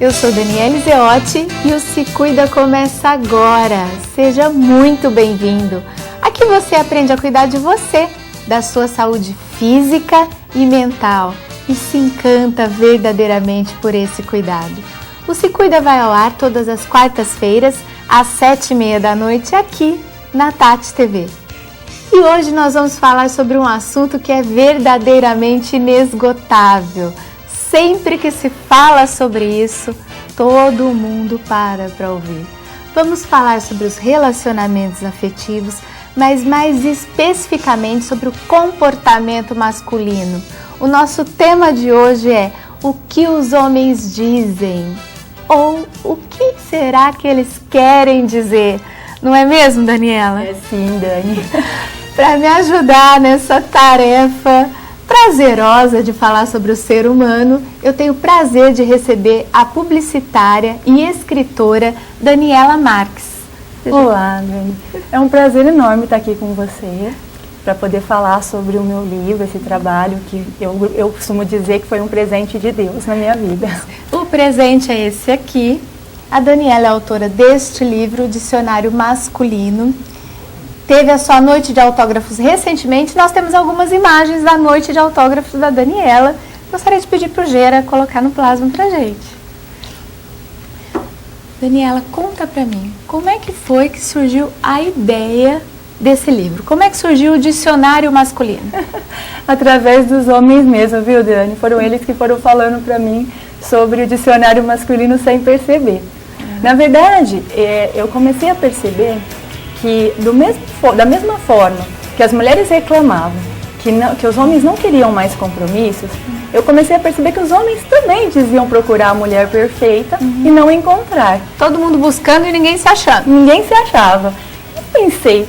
Eu sou Daniele Zeotti e o Se Cuida começa agora. Seja muito bem-vindo. Aqui você aprende a cuidar de você, da sua saúde física e mental e se encanta verdadeiramente por esse cuidado. O Se Cuida vai ao ar todas as quartas-feiras às 7h30 da noite aqui na Tati TV. E hoje nós vamos falar sobre um assunto que é verdadeiramente inesgotável. Sempre que se fala sobre isso, todo mundo para ouvir. Vamos falar sobre os relacionamentos afetivos, mas mais especificamente sobre o comportamento masculino. O nosso tema de hoje é o que os homens dizem, ou o que será que eles querem dizer. Não é mesmo, Daniela? É sim, Dani. Para me ajudar nessa tarefa prazerosa de falar sobre o ser humano, eu tenho o prazer de receber a publicitária e escritora Daniela Marques. Olá, Dani. É um prazer enorme estar aqui com você para poder falar sobre o meu livro, esse trabalho que eu costumo dizer que foi um presente de Deus na minha vida. O presente é esse aqui. A Daniela é autora deste livro, Dicionário Masculino. Teve a sua noite de autógrafos recentemente. Nós temos algumas imagens da noite de autógrafos da Daniela. Gostaria de pedir para o Gera colocar no plasma para a gente. Daniela, conta para mim, como é que foi que surgiu a ideia desse livro? Como é que surgiu o Dicionário Masculino? Através dos homens mesmo, viu, Dani? Foram eles que foram falando para mim sobre o Dicionário Masculino sem perceber. Na verdade, eu comecei a perceber que da mesma forma que as mulheres reclamavam que os homens não queriam mais compromissos, eu comecei a perceber que os homens também diziam procurar a mulher perfeita e não encontrar. Todo mundo buscando e ninguém se achando. Ninguém se achava. Eu pensei,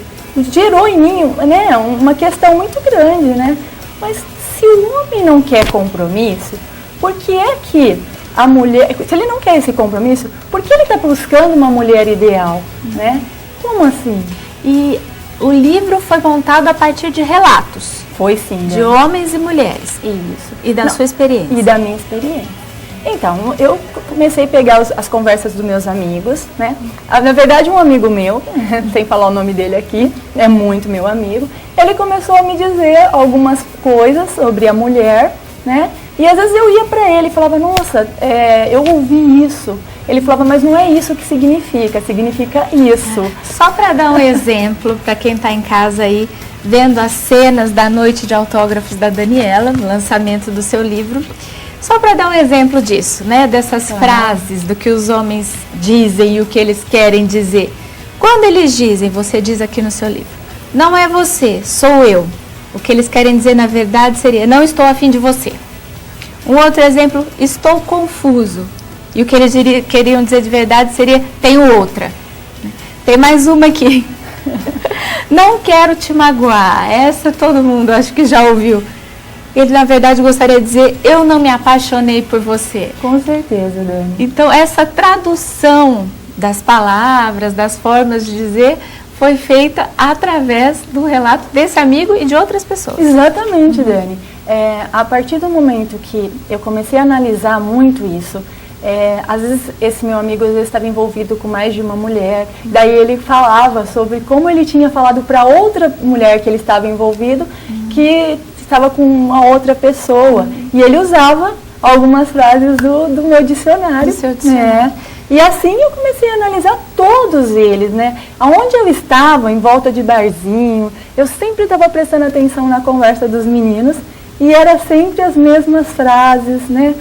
gerou em mim, né, uma questão muito grande, né? Mas se o homem não quer compromisso, por que é que a mulher, se ele não quer esse compromisso, por que ele está buscando uma mulher ideal, né? Como assim? E o livro foi montado a partir de relatos. Foi sim. De homens e mulheres. Isso. E da sua experiência. E da minha experiência. Então, eu comecei a pegar as conversas dos meus amigos, né? Na verdade, um amigo meu, sem falar o nome dele aqui, é muito meu amigo, ele começou a me dizer algumas coisas sobre a mulher, né? E às vezes eu ia para ele e falava, nossa, eu ouvi isso. Ele falava, mas não é isso que significa isso. Só para dar um exemplo, para quem está em casa aí, vendo as cenas da noite de autógrafos da Daniela, no lançamento do seu livro, só para dar um exemplo disso, né? Dessas frases, do que os homens dizem e o que eles querem dizer. Quando eles dizem, você diz aqui no seu livro, não é você, sou eu. O que eles querem dizer, na verdade, seria, não estou afim de você. Um outro exemplo, estou confuso. E o que eles queriam dizer de verdade seria, tenho outra. Tem mais uma aqui. Não quero te magoar. Essa todo mundo acho que já ouviu. Ele, na verdade, gostaria de dizer, eu não me apaixonei por você. Com certeza, Dani. Então, essa tradução das palavras, das formas de dizer, foi feita através do relato desse amigo e de outras pessoas. Exatamente, Dani. A partir do momento que eu comecei a analisar muito isso, às vezes esse meu amigo estava envolvido com mais de uma mulher, daí ele falava sobre como ele tinha falado para outra mulher que ele estava envolvido, que estava com uma outra pessoa, e ele usava algumas frases do meu dicionário. E assim eu comecei a analisar todos eles, né? Aonde eu estava, em volta de barzinho, eu sempre estava prestando atenção na conversa dos meninos, e era sempre as mesmas frases, né?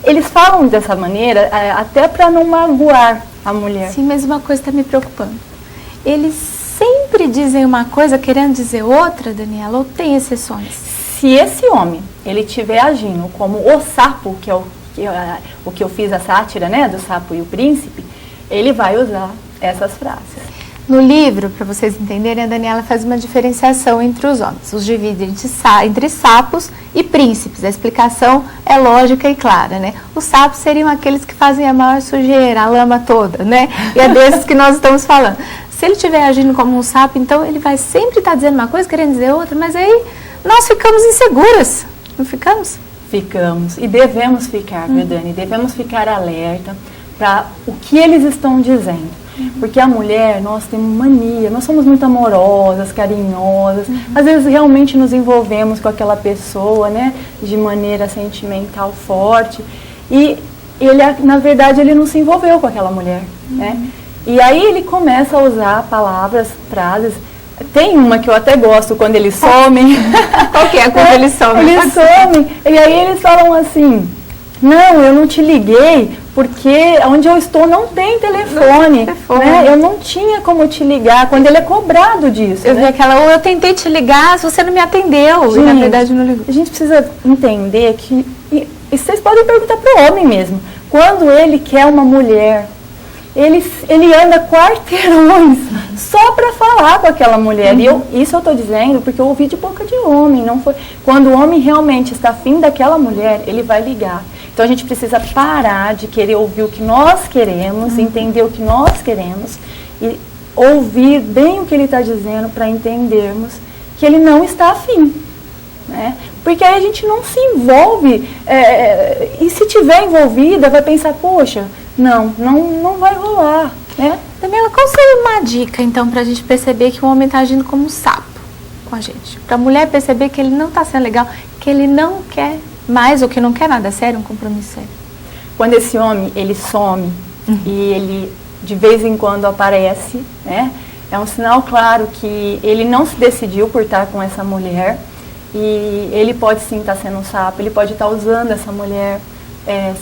Eles falam dessa maneira até para não magoar a mulher. Sim, mas uma coisa está me preocupando. Eles sempre dizem uma coisa querendo dizer outra, Daniela, ou tem exceções? Se esse homem, ele estiver agindo como o sapo, que é o que eu fiz a sátira, né, do sapo e o príncipe, ele vai usar essas frases. No livro, para vocês entenderem, a Daniela faz uma diferenciação entre os homens. Os divide entre sapos e príncipes. A explicação é lógica e clara, né? Os sapos seriam aqueles que fazem a maior sujeira, a lama toda, né? E é desses que nós estamos falando. Se ele estiver agindo como um sapo, então ele vai sempre estar dizendo uma coisa, querendo dizer outra, mas aí nós ficamos inseguras, não ficamos? Ficamos. E devemos ficar, viu, Dani? Devemos ficar alerta para o que eles estão dizendo. Porque a mulher, nós temos mania, nós somos muito amorosas, carinhosas, às vezes realmente nos envolvemos com aquela pessoa, né, de maneira sentimental forte, e ele, na verdade, ele não se envolveu com aquela mulher, né, e aí ele começa a usar palavras, frases. Tem uma que eu até gosto, quando eles somem. Qual que é quando eles somem? Eles somem, e aí eles falam assim: não, eu não te liguei porque onde eu estou não tem telefone, né? Eu não tinha como te ligar, quando ele é cobrado disso. Eu vi aquela, ou eu tentei te ligar, se você não me atendeu, gente, e na verdade não ligou. A gente precisa entender que, e vocês podem perguntar para o homem mesmo, quando ele quer uma mulher, ele anda quarteirões só para falar com aquela mulher. E isso eu estou dizendo porque eu ouvi de boca de homem. Não foi. Quando o homem realmente está afim daquela mulher, ele vai ligar. Então a gente precisa parar de querer ouvir o que nós queremos, entender o que nós queremos e ouvir bem o que ele está dizendo para entendermos que ele não está afim. Né? Porque aí a gente não se envolve, e se tiver envolvida vai pensar, poxa, não vai rolar, né? Daniela, qual seria uma dica, então, para a gente perceber que o homem está agindo como um sapo com a gente? Para a mulher perceber que ele não está sendo legal, que ele não quer mais, ou que não quer nada sério, um compromisso sério. Quando esse homem, ele some e ele de vez em quando aparece, né? É um sinal claro que ele não se decidiu por estar com essa mulher e ele pode sim estar sendo um sapo, ele pode estar usando essa mulher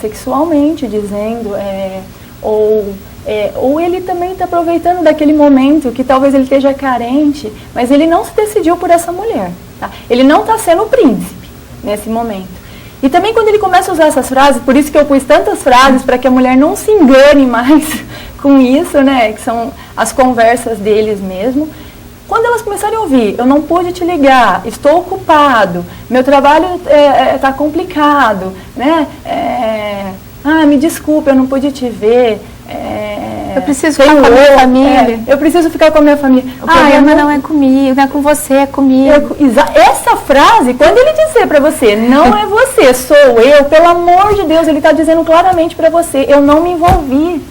sexualmente, dizendo, ou ele também está aproveitando daquele momento que talvez ele esteja carente, mas ele não se decidiu por essa mulher. Tá? Ele não está sendo o príncipe nesse momento. E também quando ele começa a usar essas frases, por isso que eu pus tantas frases, para que a mulher não se engane mais com isso, né? Que são as conversas deles mesmo. Quando elas começarem a ouvir, eu não pude te ligar, estou ocupado, meu trabalho está complicado, né? Me desculpe, eu não pude te ver. Eu preciso ficar com a minha família. Eu preciso ficar com a minha família. O problema não é comigo, não é com você, é comigo. Essa frase, quando ele dizer para você, não é você, sou eu, pelo amor de Deus, ele está dizendo claramente para você, eu não me envolvi.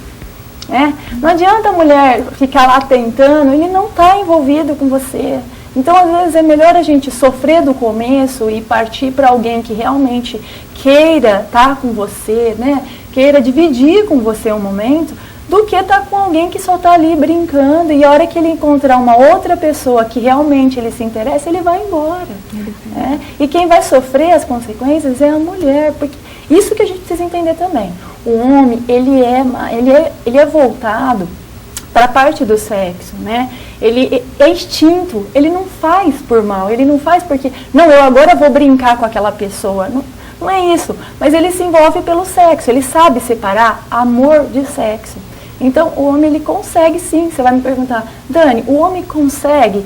Não adianta a mulher ficar lá tentando, ele não está envolvido com você. Então, às vezes, é melhor a gente sofrer do começo e partir para alguém que realmente queira estar com você, né? Queira dividir com você um momento, do que estar com alguém que só está ali brincando e a hora que ele encontrar uma outra pessoa que realmente ele se interessa, ele vai embora. E quem vai sofrer as consequências é a mulher, porque isso que a gente precisa entender também. O homem, ele é voltado para a parte do sexo, né? Ele é instinto, ele não faz por mal, ele não faz porque, eu agora vou brincar com aquela pessoa, não é isso, mas ele se envolve pelo sexo, ele sabe separar amor de sexo. Então, o homem, ele consegue sim, você vai me perguntar, Dani, o homem consegue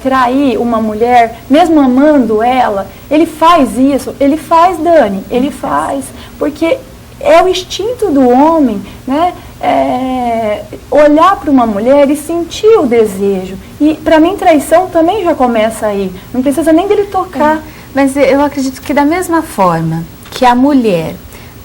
trair uma mulher, mesmo amando ela? Ele faz isso? Ele faz, Dani, ele faz, porque é o instinto do homem, né? Olhar para uma mulher e sentir o desejo. E, para mim, traição também já começa aí, não precisa nem dele tocar. Mas eu acredito que da mesma forma que a mulher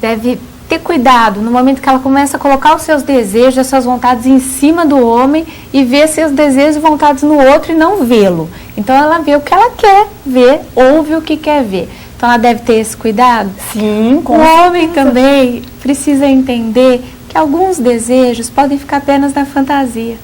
deve ter cuidado no momento que ela começa a colocar os seus desejos, as suas vontades em cima do homem e ver seus desejos e vontades no outro e não vê-lo. Então ela vê o que ela quer ver, ouve o que quer ver. Então ela deve ter esse cuidado. Sim, com certeza. O homem também precisa entender que alguns desejos podem ficar apenas na fantasia.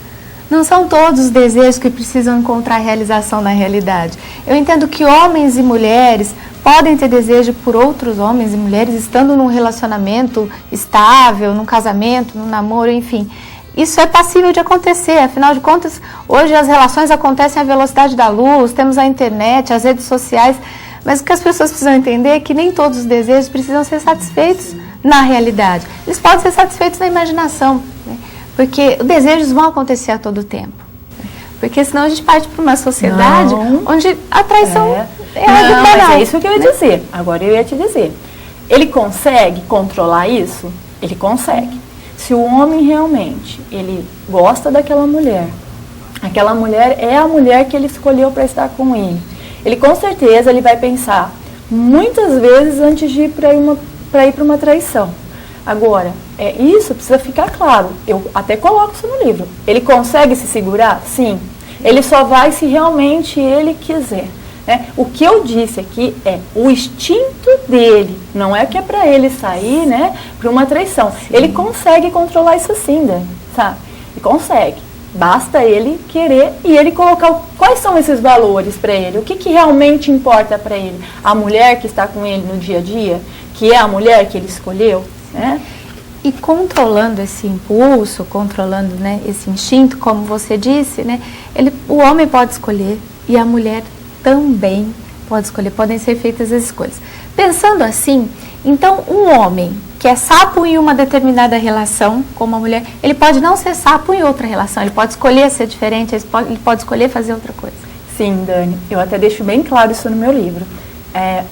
Não são todos os desejos que precisam encontrar realização na realidade. Eu entendo que homens e mulheres podem ter desejo por outros homens e mulheres estando num relacionamento estável, num casamento, num namoro, enfim. Isso é passível de acontecer, afinal de contas, hoje as relações acontecem à velocidade da luz, temos a internet, as redes sociais, mas o que as pessoas precisam entender é que nem todos os desejos precisam ser satisfeitos na realidade. Eles podem ser satisfeitos na imaginação, né? Porque os desejos vão acontecer a todo tempo. Porque senão a gente parte para uma sociedade onde a traição é algo banal. Mas é isso que eu ia dizer. Agora eu ia te dizer. Ele consegue controlar isso? Ele consegue. Se o homem realmente, ele gosta daquela mulher, aquela mulher é a mulher que ele escolheu para estar com ele, ele com certeza ele vai pensar, muitas vezes antes de ir para uma traição. Agora, isso precisa ficar claro. Eu até coloco isso no livro. Ele consegue se segurar? Sim. Ele só vai se realmente ele quiser. Né? O que eu disse aqui é o instinto dele. Não é que é para ele sair, né, para uma traição. Sim. Ele consegue controlar isso sim, Dani, sabe? Ele consegue. Basta ele querer e ele colocar quais são esses valores para ele. O que realmente importa para ele? A mulher que está com ele no dia a dia, que é a mulher que ele escolheu, né? E controlando esse impulso, controlando, né, esse instinto, como você disse, né, o homem pode escolher e a mulher também pode escolher, podem ser feitas as escolhas. Pensando assim, então um homem que é sapo em uma determinada relação com uma mulher, ele pode não ser sapo em outra relação, ele pode escolher ser diferente, ele pode escolher fazer outra coisa. Sim, Dani, eu até deixo bem claro isso no meu livro.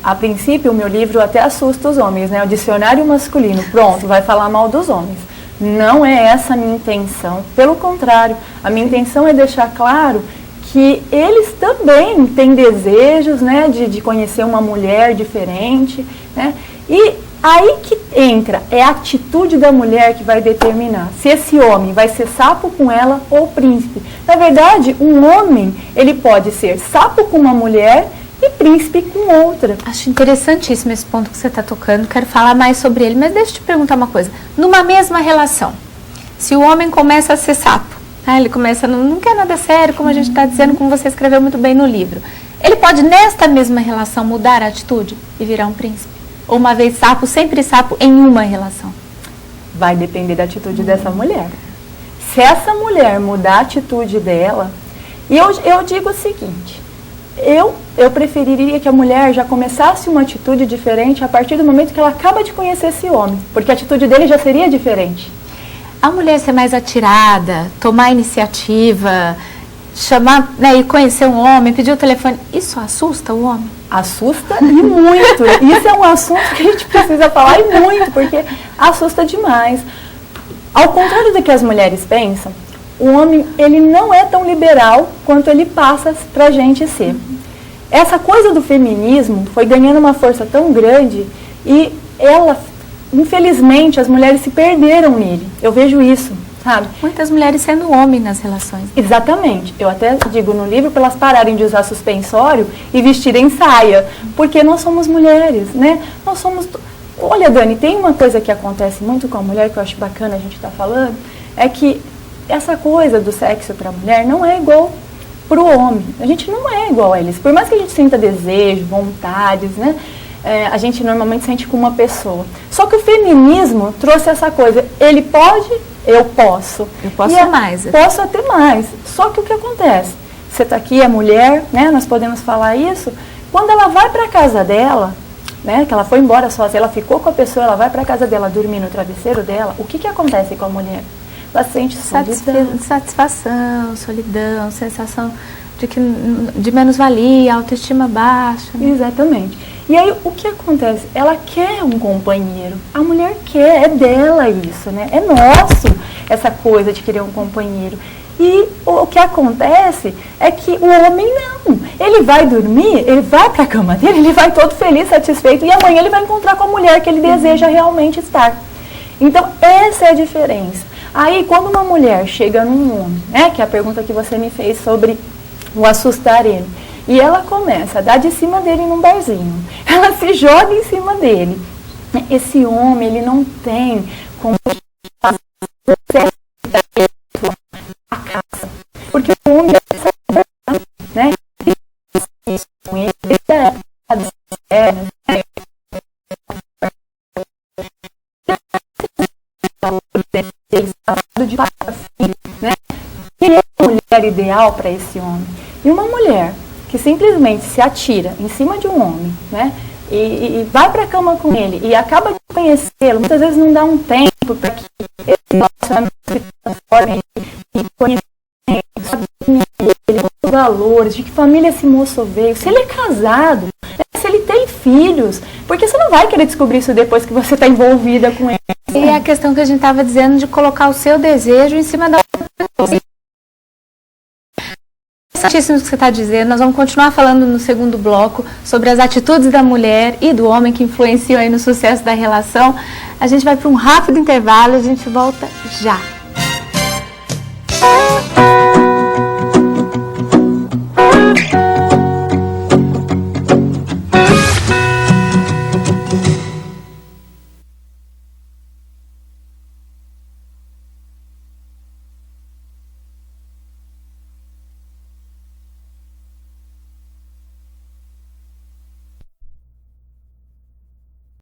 A princípio, o meu livro até assusta os homens, né? O dicionário masculino, pronto, vai falar mal dos homens. Não é essa a minha intenção. Pelo contrário, a minha intenção é deixar claro que eles também têm desejos, né, de conhecer uma mulher diferente, né? E aí que entra, é a atitude da mulher que vai determinar se esse homem vai ser sapo com ela ou príncipe. Na verdade, um homem, ele pode ser sapo com uma mulher e príncipe com outra. Acho interessantíssimo esse ponto que você está tocando, quero falar mais sobre ele, mas deixa eu te perguntar uma coisa. Numa mesma relação, se o homem começa a ser sapo, ele começa, não quer nada sério, como a gente está dizendo, como você escreveu muito bem no livro, ele pode nesta mesma relação mudar a atitude e virar um príncipe? Ou uma vez sapo, sempre sapo em uma relação? Vai depender da atitude dessa mulher. Se essa mulher mudar a atitude dela, e eu digo o seguinte, eu preferiria que a mulher já começasse uma atitude diferente a partir do momento que ela acaba de conhecer esse homem, porque a atitude dele já seria diferente. A mulher ser mais atirada, tomar iniciativa, chamar, né, e conhecer um homem, pedir o telefone, isso assusta o homem? Assusta e muito. Isso é um assunto que a gente precisa falar e muito, porque assusta demais. Ao contrário do que as mulheres pensam, o homem, ele não é tão liberal quanto ele passa pra gente ser. Essa coisa do feminismo foi ganhando uma força tão grande e infelizmente, as mulheres se perderam nele. Eu vejo isso, sabe? Muitas mulheres sendo homem nas relações. Exatamente. Eu até digo no livro para elas pararem de usar suspensório e vestirem saia, porque nós somos mulheres, né? Nós somos... Olha, Dani, tem uma coisa que acontece muito com a mulher que eu acho bacana a gente estar falando, é que essa coisa do sexo para a mulher não é igual para o homem. A gente não é igual a eles. Por mais que a gente sinta desejo, vontades, né? A gente normalmente sente com uma pessoa. Só que o feminismo trouxe essa coisa. Ele pode, eu posso. Eu posso mais. Posso até mais. Só que o que acontece? Você está aqui, é mulher, né? Nós podemos falar isso. Quando ela vai para a casa dela, né? Que ela foi embora sozinha, ela ficou com a pessoa, ela vai para a casa dela dormir no travesseiro dela. O que acontece com a mulher? Ela sente satisfação, solidão, sensação de menos-valia, autoestima baixa. Né? Exatamente. E aí, o que acontece? Ela quer um companheiro. A mulher quer, é dela isso, né? É nosso essa coisa de querer um companheiro. E o que acontece é que o homem não. Ele vai dormir, ele vai para a cama dele, ele vai todo feliz, satisfeito, e amanhã ele vai encontrar com a mulher que ele deseja realmente estar. Então, essa é a diferença. Aí, quando uma mulher chega num homem, né, que é a pergunta que você me fez sobre o assustar ele, e ela começa a dar de cima dele num barzinho, ela se joga em cima dele. Esse homem, ele não tem como fazer a casa, porque o homem né, com ele, né? Quem é a mulher ideal para esse homem? E uma mulher que simplesmente se atira em cima de um homem, né? E vai para a cama com ele e acaba de conhecê-lo, muitas vezes não dá um tempo para que esse relacionamento se transforme e conhecer os valores, de que família esse moço veio, se ele é casado, né? Se ele tem filhos, porque você não vai querer descobrir isso depois que você está envolvida com ele. E é a questão que a gente estava dizendo de colocar o seu desejo em cima da outra pessoa. Interessantíssimo o que você está dizendo. Nós vamos continuar falando no segundo bloco sobre as atitudes da mulher e do homem que influenciam aí no sucesso da relação. A gente vai para um rápido intervalo e a gente volta já.